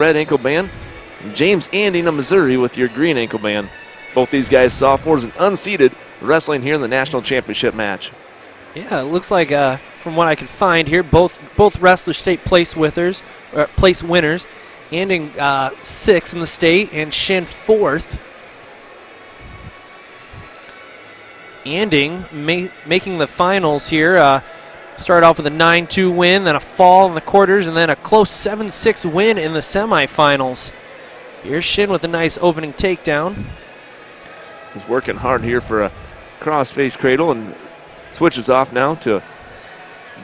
red ankle band. And James Anding of Missouri with your green ankle band. Both these guys sophomores and unseeded wrestling here in the national championship match. Yeah, it looks like from what I could find here, both wrestlers state place winners. Anding 6th in the state and Shinn 4th. Anding making the finals here. Started off with a 9-2 win, then a fall in the quarters, and then a close 7-6 win in the semifinals. Here's Shinn with a nice opening takedown. He's working hard here for a cross-face cradle and switches off now to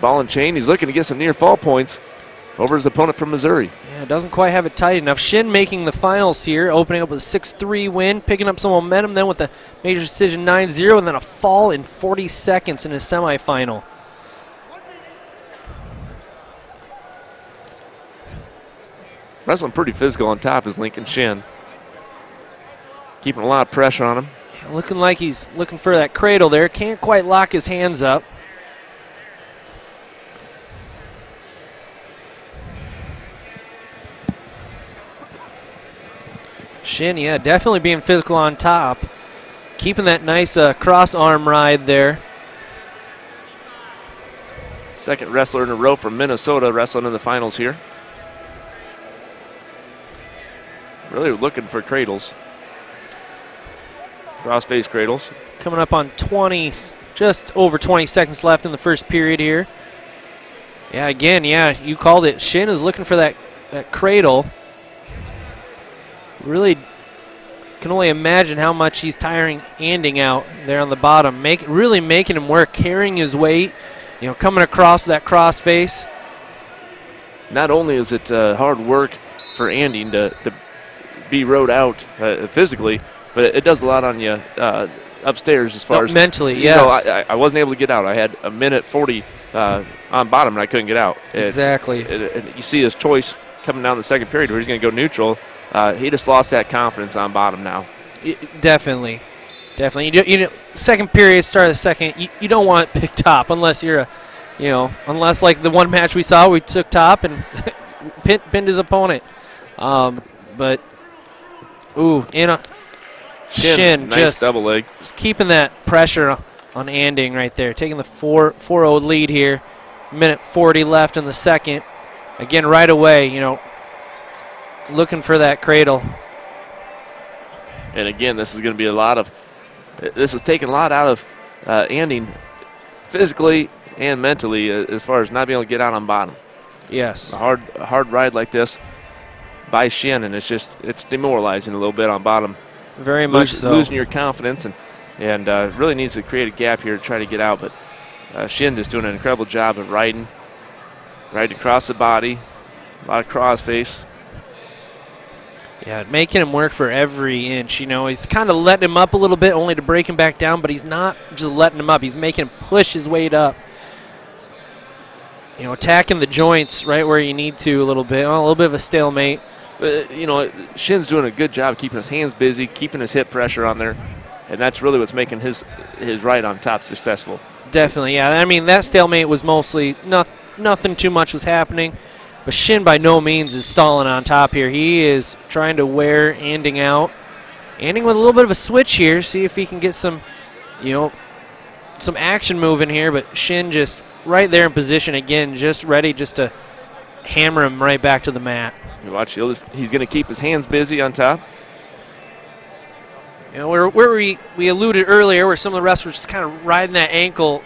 ball and chain. He's looking to get some near fall points over his opponent from Missouri. Yeah, doesn't quite have it tight enough. Shinn making the finals here, opening up with a 6-3 win, picking up some momentum then with a major decision 9-0, and then a fall in 40 seconds in his semifinal. Wrestling pretty physical on top is Lincoln Shinn. Keeping a lot of pressure on him. Yeah, looking like he's looking for that cradle there. Can't quite lock his hands up. Shinn, yeah, definitely being physical on top. Keeping that nice cross arm ride there. Second wrestler in a row from Minnesota wrestling in the finals here. Really looking for cradles. Cross-face cradles. Coming up on 20, just over 20 seconds left in the first period here. Yeah, again, yeah, you called it. Shinn is looking for that cradle. Really can only imagine how much he's tiring Anding out there on the bottom. Really making him work, carrying his weight, coming across that cross-face. Not only is it hard work for Anding to be rode out physically, but it does a lot on you upstairs as far as mentally. Yes, I wasn't able to get out. I had a minute 40 on bottom, and I couldn't get out. Exactly. You see his choice coming down the second period where he's going to go neutral. He just lost that confidence on bottom now. Definitely. Second period, start of the second. You don't want pick top unless you're unless like the one match we saw, we took top and pinned his opponent. But. Ooh, Shinn nice just double leg. Just keeping that pressure on Anding right there. Taking the 4-0 lead here. Minute 40 left in the second. Again, right away, looking for that cradle. And again, this is going to be this is taking a lot out of Anding physically and mentally as far as not being able to get out on bottom. Yes. A hard ride like this by Shinn, and it's demoralizing a little bit on bottom. Very much so. Losing your confidence and really needs to create a gap here to try to get out. But Shinn is doing an incredible job of riding across the body, a lot of cross face. Yeah, making him work for every inch. He's kind of letting him up a little bit only to break him back down, but he's not just letting him up. He's making him push his weight up. Attacking the joints right where you need to a little bit. A little bit of a stalemate. But, Shinn's doing a good job keeping his hands busy, keeping his hip pressure on there, and that's really what's making his ride on top successful. Definitely, yeah. I mean, that stalemate was mostly nothing too much was happening, but Shinn by no means is stalling on top here. He is trying to wear Anding out. Anding with a little bit of a switch here, see if he can get some action moving here, but Shinn just right there in position again, just ready just to hammer him right back to the mat. You watch, he's going to keep his hands busy on top. Where we alluded earlier, where some of the wrestlers just kind of riding that ankle.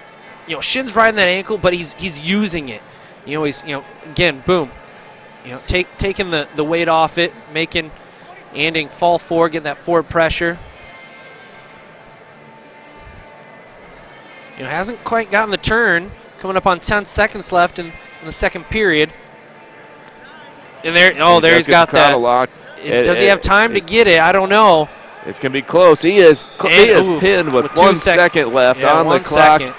Shinn's riding that ankle, but he's using it. He's again, boom. Taking the weight off it, making Anding fall forward, getting that forward pressure. Hasn't quite gotten the turn. Coming up on 10 seconds left in the second period. And there he's got that. Lock. Does he have time to get it? I don't know. It's going to be close. He is pinned with 1 second left on the clock. Second.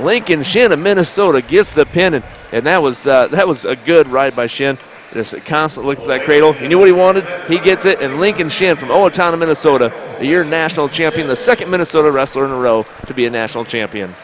Lincoln Shinn of Minnesota gets the pin, and that was a good ride by Shinn. Just constant look for that cradle. He knew what he wanted. He gets it, and Lincoln Shinn from Owatonna, Minnesota, the year national champion, the second Minnesota wrestler in a row to be a national champion.